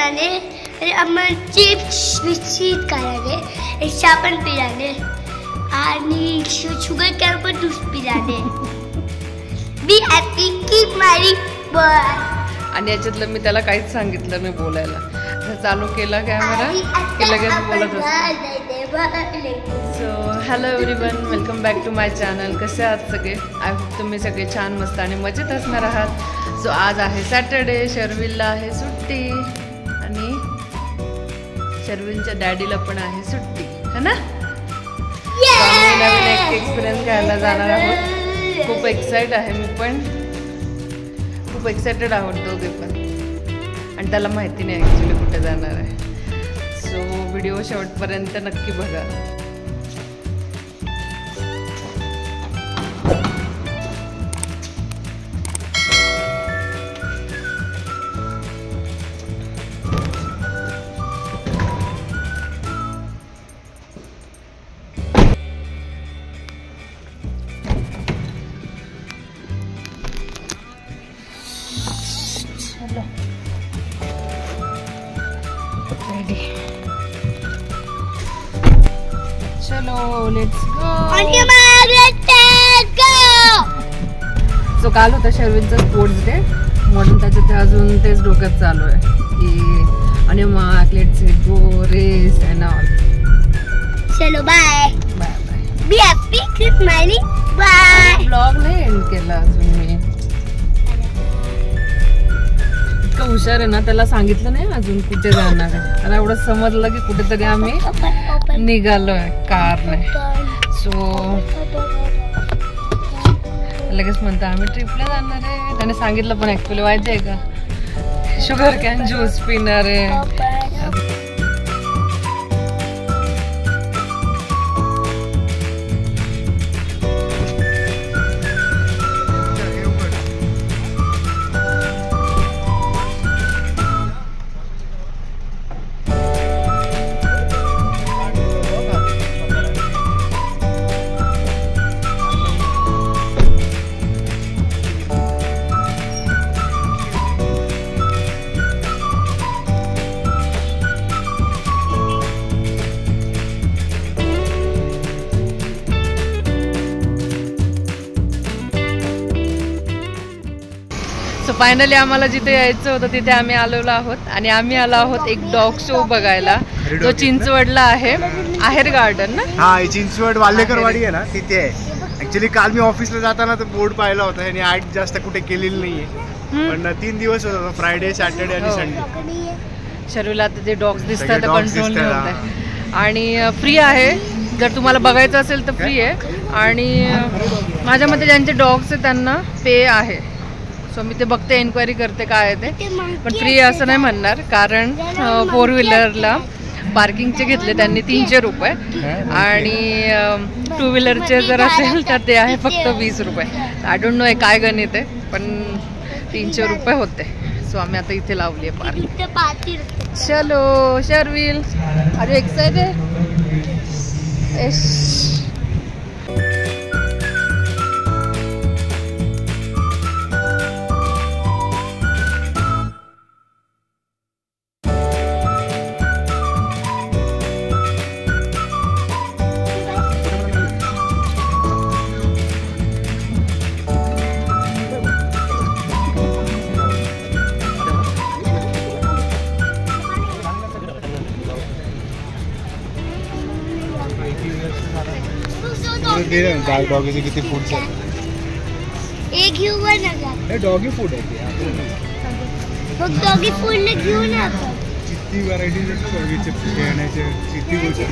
बनाने, chips biscuit खाने, एक चहा पण पिलाने आणि शुगर कॅन पण ज्यूस पिलाने. बी हॅपी कीप माय बॉय. आणि याच्यातलं मी त्याला काहीच सांगितलं मी बोलायला. चालू केला कॅमेरा की लगेच बोलत असतो. So hello everyone, welcome back to my channel. कसे आहात सगळे? आय होप तुम्ही सगळे छान मस्त आणि मजेत असणार आहात. सो आज आहे सॅटर्डे, शर्विलला आहे सुट्टी आणि शर्विलच्या डॅडीला पण आहे सुट्टी, है ना? आम्ही नवीन एक एक्सपिरियन्स घ्यायला जाणार आहोत. खूप एक्साइट आहे मी पण, खूप एक्सायटेड आहोत दोघे पण. आणि त्याला माहिती नाही ॲक्च्युली कुठे जाणार आहे. सो व्हिडिओ शेवटपर्यंत नक्की बघा. चलो लेट्स गो. सो काल होता शर्विलचा स्पोर्ट्स डे म्हणून त्याच्यात अजून तेच डोक्यात चालू आहे की आणि मग let's go race and all. चलो bye bye bye. Be happy keep smiling bye. Blog नाही एंड केला अजून मी. इतका हुशार आहे ना, त्याला सांगितलं नाही अजून कुठे जाणार आहे. त्याला एवढं समजलं की कुठेतरी आम्ही निघालोय कारने. सो लगेच म्हणतो आम्ही ट्रिपला जाणार आहे. त्याने सांगितलं पण ऍक्च्युली माहिती आहे का, शुगर कॅन ज्यूस पिणार आहे. सो फायनली आम्हाला जिथे यायचं होतं तिथे आम्ही आलेलो आहोत. आणि आम्ही आलो आहोत एक डॉग शो बघायला जो चिंचवडला आहे. आहेर गार्डन ना? हा, चिंचवड वाल्हेकरवाडी आहे ना, तिथे आहे. ऍक्च्युली काल मी ऑफिसला जाताना तो बोर्ड पाहिला होता आणि ऍड जास्त कुठे केलेली नाहीये. पण 3 दिवस होता, फ्रायडे, सॅटर्डे आणि संडे. शर्विलला आता जे डॉग्स दिसतात ते कंट्रोल नाही होत आहे. आणि फ्री आहे, जर तुम्हाला बघायचं असेल तर फ्री आहे. आणि माझ्या मते ज्यांचे डॉग्स आहेत त्यांना पे आहे. सो मी ते बघते, एन्क्वायरी करते काय आहे ते. पण फ्री असं नाही म्हणणार, कारण 4 व्हीलरला पार्किंगचे घेतले त्यांनी 300 रुपये आणि 2 व्हीलरचे जर असेल तर ते आहे फक्त 20 रुपये. आय डोंट नो काय गणित आहे, पण 300 रुपये होते. सो आम्ही आता इथे लावली आहे पार्किंग. चलो Sharvil, are you excited? Yes. डॉगीचे किती फूड्स आहेत? एक घेऊ ना, डॉगी फूड आहे. मग डॉगी फूड ने घेऊ ना आपण. किती व्हरायटीज आहेत डॉगीचे खेळण्याचे, किती गोष्टी.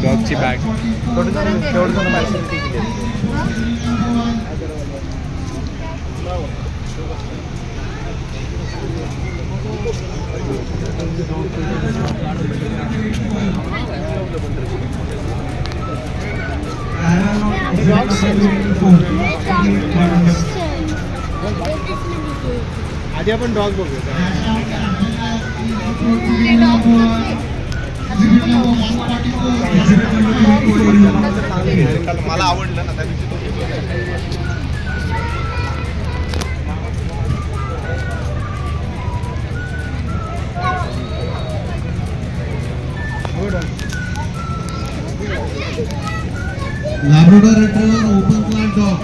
डॉगची बॅग आधी आपण डॉग बघूया. मला आवडलं ना त्या दिवशी. Labrador Retriever open class dog.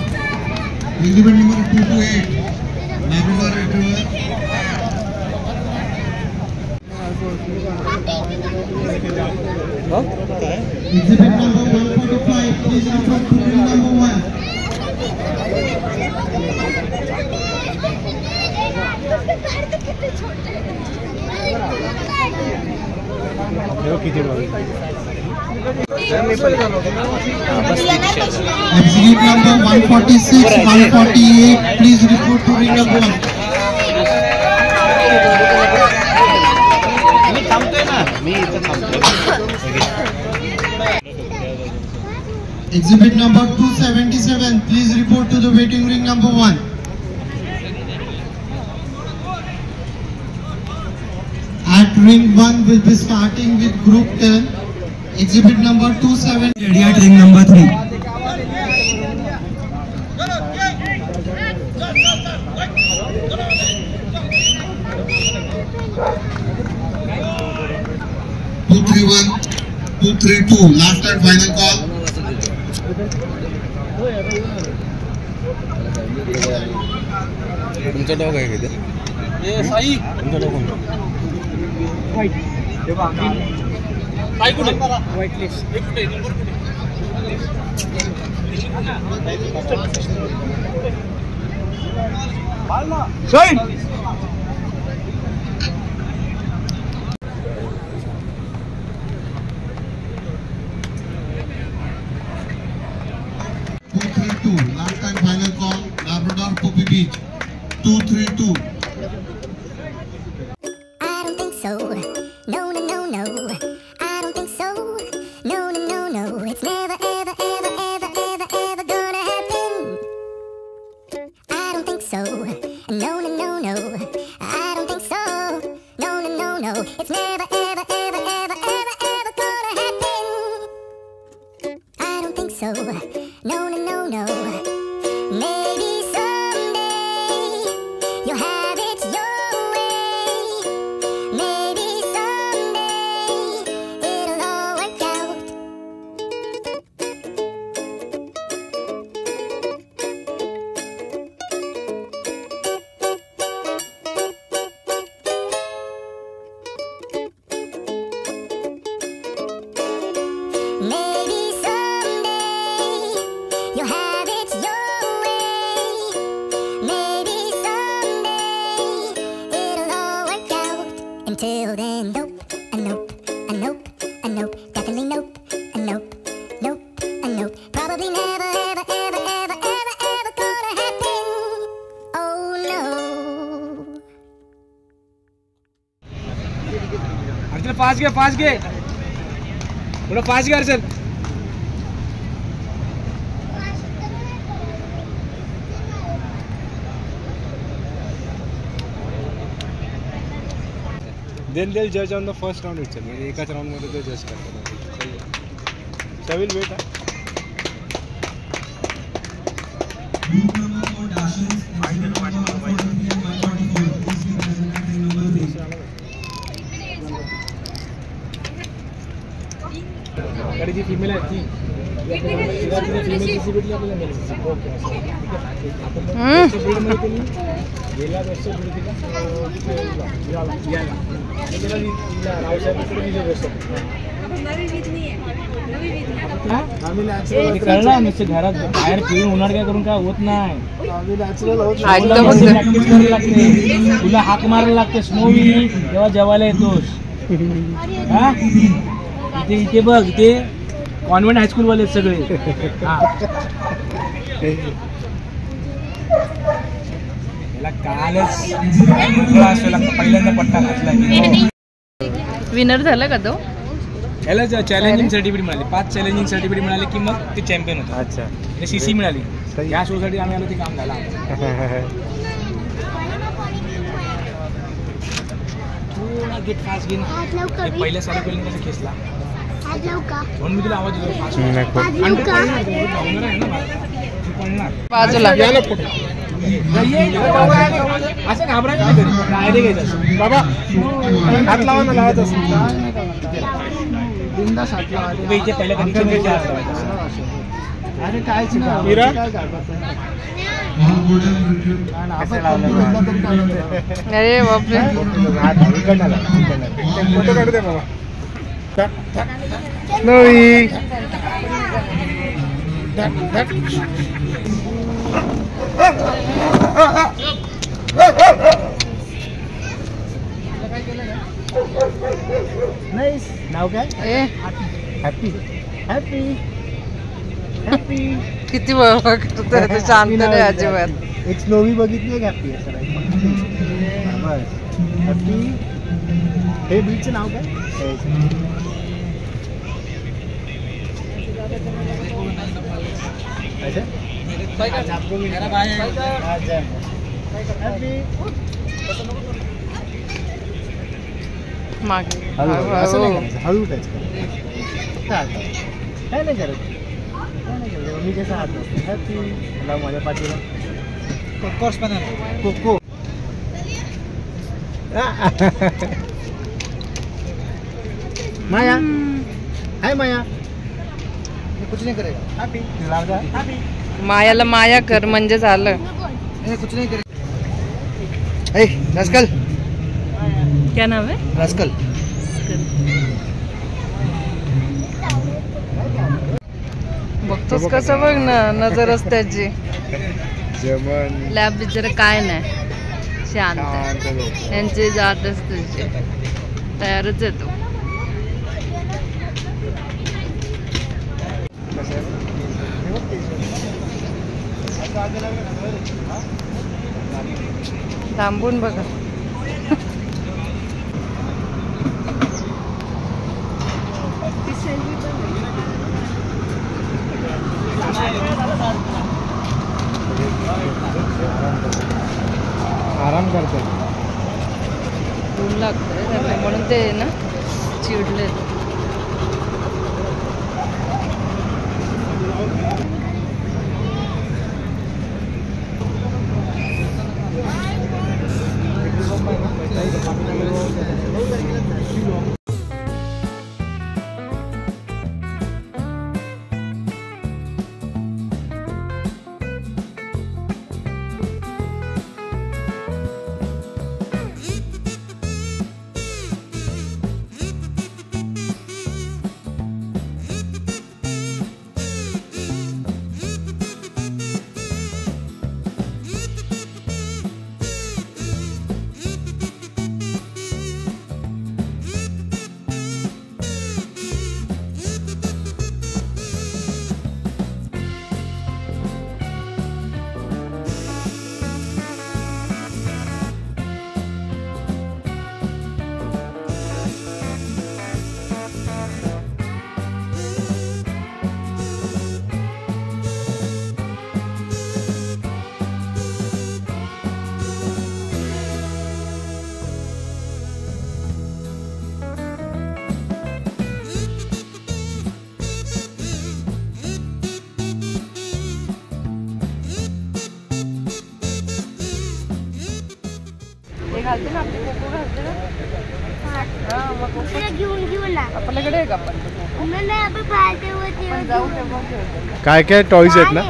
Exhibit number 228. Labrador Retriever. Exhibit number 145. Please report to ring number 1. किती Exhibit number 146, 148. Please report to ring number 1. Exhibit number 277. Please report to the waiting ring number 1. At ring 1 will be starting with group 10. Exhibit number 27. Ready at ring number 3. Two, 3-1, 2-3-2. Last and final call. तुमचा dog आहे का? साई तुमचा dog कोणता? White. Sai कुठे? White list. हे कुठे? Number कुठे? Sai 2-3-2. Last and final call. Labrador Puppy Beach. 2-3-2. I don't think so. No, no, no, no. I don't think so. No, no, no, no. It's never, ever, ever, ever, ever, ever gonna happen. I don't think so. No, no, no, no. I don't think so. No, no, no, no. It's never, ever, ever, ever, ever, ever gonna happen. I don't think so. No, no, no, no. Maybe someday you'll have it your way. Maybe someday it'll all work out. Maybe someday you'll have it your way. Maybe someday it'll all work out. Until then, nope, a nope, a nope, a nope, definitely nope, a nope, nope, a nope. Probably never, ever, ever, ever, ever, ever gonna happen. Oh no. अर्चल पास घे थोड़ा pass घे अर्चल Then they'll judge on the first round itself. म्हणजे एकाच round मध्ये ते जज करतात. Will wait. Group number 4 Dashes. Exhibit number 143 and 144. Please be present at ring number 3. गाडीची फीमेल आहे ती फीमेल भेटली आपल्याला मेल ओके आपण गेला वर्ष घरात बाहेर पिऊन होणार काय करून काय होत नाही तुला हाक मारायला लागते स्नोवी तेव्हा जेवायला येतोस इथे बघ इथे कॉन्व्हेंट हायस्कूल वाले सगळे याला कालच पहिल्यांदा पट्टा घातला विनर झाला का तो? याला चॅलेंजिंग सर्टिफिकेट मिळाली 5 चॅलेंजिंग सर्टिफिकेट मिळाले की मग ते चॅम्पियन होतं. अच्छा सीसी मिळाली या शोसाठी आम्ही आलो ते काम झालं गेट फास्ट गेम पहिल्या साली पहिल्यांदा कसं खेचला म्हणून मी तुला आवाज देतो बाजूला असं घाबरायचं नाही डायरेक्ट घ्यायचं बाबा हात लावा लावायचं असेल बिंदास हात लावायचं इथे पहिल्या कधी अरे काय मीरा? अरे बापरे. फोटो काढू दे बाबा. नवी नाईस. नाव काय? Happy happy happy. किती करतो शांत नाही अजिबात. एक स्नोवी बघितली आहे हॅपी असं बस. हॅपी. हे बीचचं नाव काय? मागे हळू टच काय नाही करत. मी कसं हात हॅपी माझ्या पाठीला कोको. माया हाय माया. कुछ नाही करेगा. Happy happy. मायाला माया कर म्हणजे झालं. कुछ नहीं करेगा. ए रास्कल. क्या नाम है? रास्कल. बघतोस कसं बघ ना नजरच त्याची. जमन लॅब बिचारा काय नाही शांत. यांची जातच तुझी तयारच येतो. थांबून बघा. आराम करतो. ऊन लागतंय त्यांना म्हणून ते ना चिडले. घालते ना आपली कोको घालते ना. घेऊन ना आपल्याकडे आहे का आपण जाऊ तेव्हा घेऊ. काय काय टॉयज आहेत ना.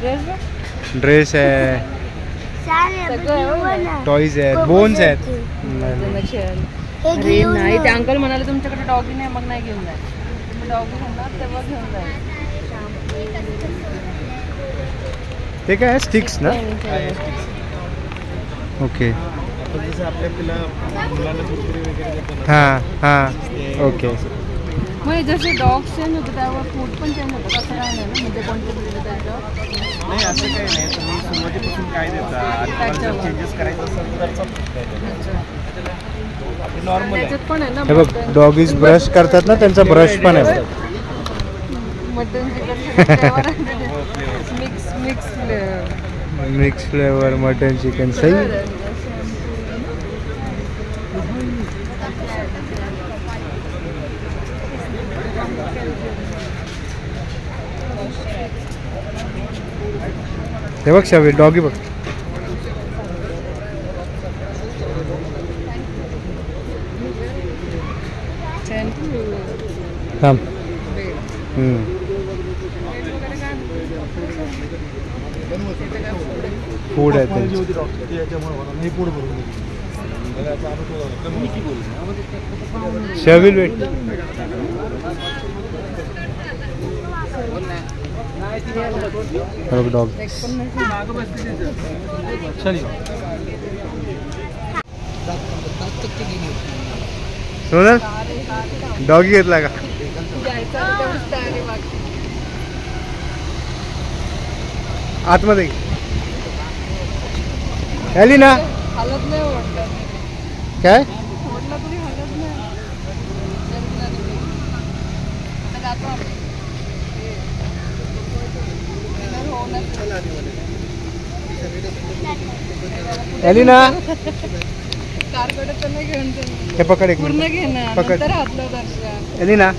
ड्रेस ड्रेस आहे. टॉयज आहेत. बोन्स आहेत. अरे नाही ते अंकल म्हणाले तुमच्याकडे डॉगी नाही मग नाही घेऊन जाय. तुम्ही डॉगी म्हणणार तेव्हा घेऊन जाय. ते काय स्टिक्स ना. ओके. हां हां ओके. मग जसे डॉग्स चेंज होते त्यावर फूड पण चेंज होतं कसं काय नाही ना म्हणजे कोणते दिले त्याच्यावर. नाही असं काही नाही. तुम्ही सुरुवातीपासून काय देता चेंजेस करायचं असेल तर नॉर्मल त्याच्यात पण आहे ना. हे बघ डॉगीज ब्रश करतात ना त्यांचा ब्रश पण आहे. Mutton chicken mix flavour mutton chicken सही. हे बघ शावी डॉगी बघ. थांब. फूड आहे जी ते. होती डॉक्टर ती याच्यामुळे होणार नाही पोट भरून गेली. Sharvil wait. Dog Sonal doggy घेतला का? आतमध्ये आली ना काय? आली ना? हे पकड एक मिनिट. पकड आली ना?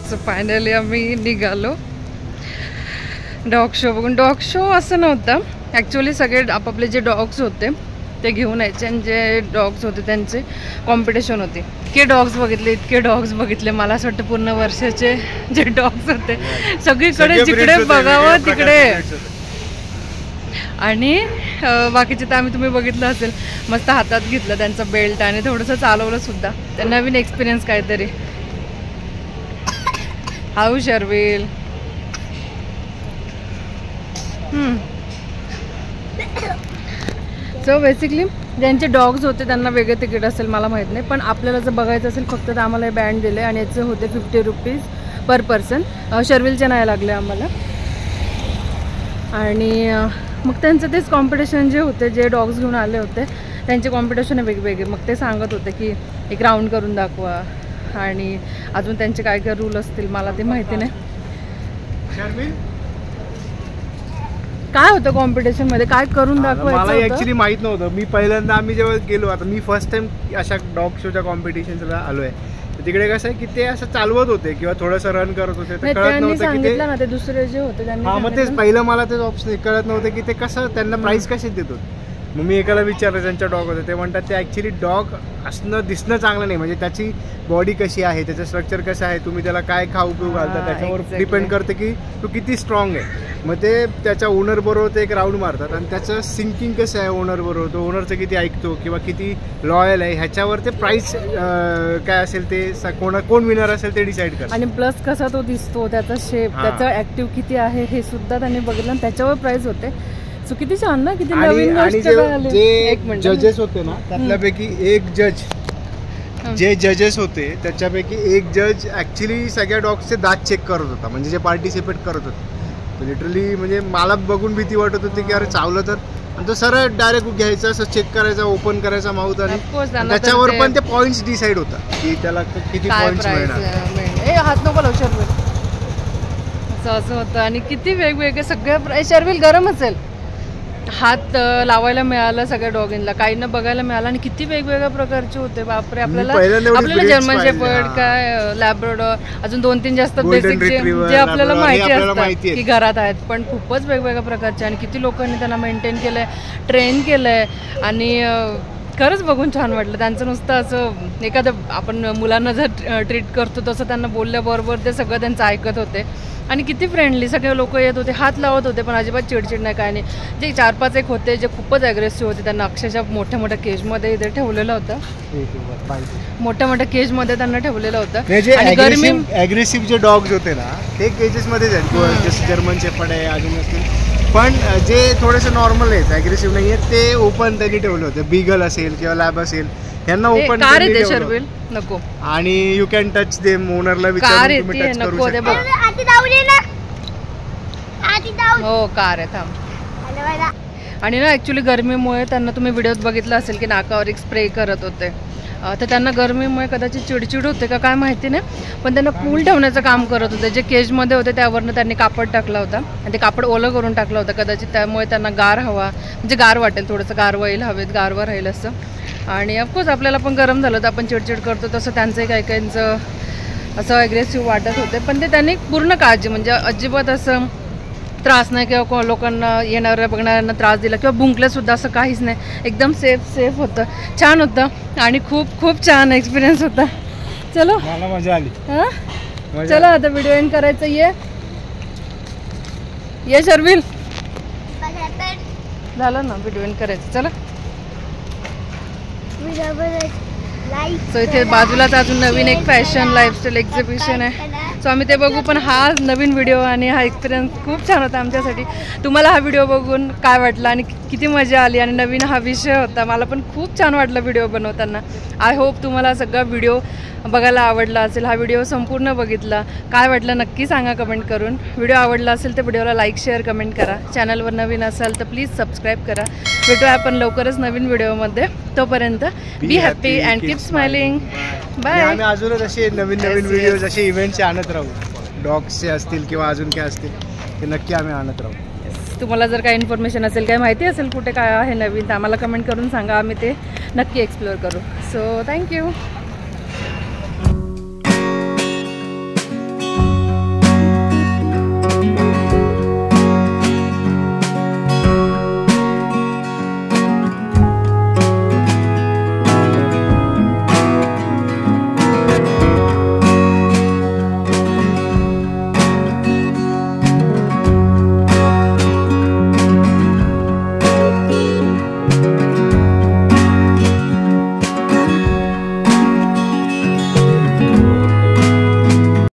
सो फायनली आम्ही निघालो डॉग शो बघून. डॉग शो असं नव्हतं ॲक्च्युली, सगळे आपापले जे डॉग्स होते ते घेऊन यायचे आणि जे डॉग्स होते त्यांचे कॉम्पिटिशन होती. इतके डॉग्स बघितले, इतके डॉग्स बघितले, मला असं वाटतं पूर्ण वर्षाचे जे डॉग्स होते सगळीकडे जिकडे बघावं तिकडे. आणि बाकीचे तर आम्ही तुम्ही बघितलं असेल, मस्त हातात घेतलं त्यांचा बेल्ट आणि थोडंसं चालवलं सुद्धा. तर नवीन एक्सपिरियन्स काहीतरी. हाऊ शर्विल. सो बेसिकली ज्यांचे डॉग्स होते त्यांना वेगळे तिकीट असेल मला माहीत नाही, पण आपल्याला जर बघायचं असेल फक्त तर आम्हाला हे बँड दिले आणि याचे होते 50 रुपीज पर पर्सन. शर्विलचे नाही लागले आम्हाला. आणि मग त्यांचं तेच कॉम्पिटिशन जे होते, जे डॉग्स घेऊन आले होते त्यांचे कॉम्पिटिशन आहे वेगवेगळे. मग ते सांगत होते की एक राऊंड करून दाखवा आणि अजून त्यांचे काय काय रूल असतील मला ते माहिती नाही. काय होतं कॉम्पिटिशन मध्ये, काय करून दाखवायचं? मला ऍक्च्युली माहित नव्हतं. मी पहिल्यांदा आम्ही जेव्हा गेलो, आता मी फर्स्ट टाइम अशा डॉग शोच्या कॉम्पिटिशनला आलोय. तिकडे कसं आहे की ते असं चालवत होते किंवा थोडंसं रन करत होते, तर कळत नव्हतं की ते दुसरे जे होते त्यांनी. मग तेच पहिलं मला तेच ऑप्शन कळत नव्हतं की ते कसं त्यांना प्राइस कशी देतो. मग मी एकाला विचारलं ज्यांच्या डॉग होते, ते म्हणतात ते ॲक्च्युली डॉग असणं दिसणं चांगलं नाही, म्हणजे त्याची बॉडी कशी आहे, त्याचं स्ट्रक्चर कसं आहे, तुम्ही त्याला काय खाऊ पिऊ घालता त्याच्यावर डिपेंड करते की तो किती स्ट्रॉंग आहे. मग ते त्याच्या ओनर बरोबर ते एक राऊंड मारतात आणि त्याचं सिंकिंग कसं आहे ओनर बरोबर, तो ओनरचं किती ऐकतो किंवा किती लॉयल आहे ह्याच्यावर ते प्राइस काय असेल ते कोण विनर असेल ते डिसाईड करतात. आणि प्लस कसा तो दिसतो, त्याचा शेप, त्याचा ऍक्टिव्ह किती आहे हे सुद्धा त्यांनी बघितलं आणि त्याच्यावर प्राइस होते. सो किती छान ना, किती नवीन गोष्ट कळाली. जे जजेस होते ना त्यातल्यापैकी एक जज, जे जजेस होते त्याच्यापैकी एक जज ऍक्च्युली सगळ्या डॉग्सचे दात चेक करत होता, म्हणजे जे पार्टिसिपेट करत होते. लिटरली म्हणजे मला बघून भीती वाटत होती की अरे चावलं तर. आणि तो सरळ डायरेक्ट घ्यायचा, असं चेक करायचा, ओपन करायचा माउथ आणि त्याच्यावर पण ते पॉइंट्स डिसाईड होतात की त्याला किती पॉइंट्स मिळणार. हात नको लावू शर्विल, असं होतं. आणि किती वेगवेगळे सगळ्या. शर्विल गरम असेल, हात लावायला मिळालं सगळ्या डॉगिनला, काहींना बघायला मिळालं आणि किती वेगवेगळ्या प्रकारचे होते बापरे. आपल्याला जर्मन शेपर्ड, काय लॅब्राडॉर, अजून 2-3 जास्त बेसिक जे आपल्याला माहिती असतात की घरात आहेत, पण खूपच वेगवेगळ्या प्रकारचे. आणि किती लोकांनी त्यांना मेंटेन केलंय, ट्रेन केलंय. आणि खरंच बघून छान वाटलं. त्यांचं नुसतं असं एखादं आपण मुलांना जर ट्रीट करतो तसं त्यांना बोलल्याबरोबर ते सगळं त्यांचं ऐकत होते. आणि किती फ्रेंडली सगळे लोक येत होते, हात लावत होते, पण अजिबात चिडचिड नाही, काय नाही. जे 4-5 एक होते जे खूपच ॲग्रेसिव्ह होते, त्यांना अक्षरशः मोठ्या मोठ्या केजमध्ये इथे ठेवलेलं होतं. मोठ्या मोठ्या केजमध्ये त्यांना ठेवलेलं होतं. आणि गरमी ॲग्रेसिव्ह जे डॉग्स होते ना ते केजेसमध्येच आहेत. जसं जर्मन शेपर्ड आहे, अजून पण जे थोडेसे नॉर्मल आहेत ॲग्रेसिव्ह नाही आहेत ते ओपन त्यांनी ठेवलं होतं. बिगल असेल किंवा लॅब असेल यांना ओपन कार आहे ते शर्विल नको. आणि यू कॅन टच देम. ओनरला विचारून तुम्ही टच करू शकता. हो कार आहे थांब. आणि ना ॲक्च्युली गरमीमुळे त्यांना तुम्ही व्हिडिओत बघितलं असेल की नाकावर एक स्प्रे करत होते, तर त्यांना गरमीमुळे कदाचित चिडचिड होते का काय माहिती नाही, पण त्यांना कूल ठेवण्याचं काम करत होते. जे केजमध्ये होते त्यावरनं त्यांनी कापड टाकला होता आणि ते कापड ओलं करून टाकलं होतं. कदाचित त्यामुळे त्यांना गार हवा म्हणजे गार वाटेल, थोडंसं गारवा येईल, हवेत गारवा राहील असं. आणि ऑफकोर्स आपल्याला पण गरम झालं तर आपण चिडचिड करतो, तसं त्यांचंही काही काहींचं असं ॲग्रेसिव्ह वाटत होते. पण ते त्यांनी पूर्ण काळजी म्हणजे अजिबात असं त्रास नाही किंवा लोकांना येणाऱ्या बघणाऱ्यांना त्रास दिला किंवा भुंकलेसुद्धा असं काहीच नाही. एकदम सेफ होतं, छान होतं आणि खूप छान एक्सपिरियन्स होता. चलो मला मजा आली. हां चलो आता व्हिडिओ एंड करायचं. ये शर्विल झालं ना व्हिडिओ एंड करायचं. चला सो इथे बाजूलाच अजून नवीन एक फॅशन लाईफस्टाईल एक्झिबिशन आहे. सो आम्ही ते बघू. पण हा नवीन व्हिडिओ आणि हा एक्सपिरियन्स खूप छान होता आमच्यासाठी. तुम्हाला हा व्हिडिओ बघून काय वाटलं आणि किती मजा आली आणि नवीन हा विषय होता. मला पण खूप छान वाटलं व्हिडिओ बनवताना. आय होप तुम्हाला सगळा व्हिडिओ बघायला आवडला असेल. हा व्हिडिओ संपूर्ण बघितला, काय वाटलं नक्की सांगा कमेंट करून. व्हिडिओ आवडला असेल तर व्हिडिओला लाईक शेअर कमेंट करा. चॅनलवर नवीन असाल तर प्लीज सबस्क्राईब करा. भेटूया आपण लवकरच नवीन व्हिडिओमध्ये. तोपर्यंत be happy and keep smiling. Bye. आम्ही अजूनच असे नवीन व्हिडिओ जसे इव्हेंटचे आणत राहू. डॉग्सचे असतील किंवा अजून काय असतील ते नक्की आम्ही आणत राहू. तुम्हाला जर काही इन्फॉर्मेशन असेल, काही माहिती असेल कुठे काय आहे नवीन तर आम्हाला कमेंट करून सांगा. आम्ही ते नक्की एक्सप्लोअर करू. So thank you.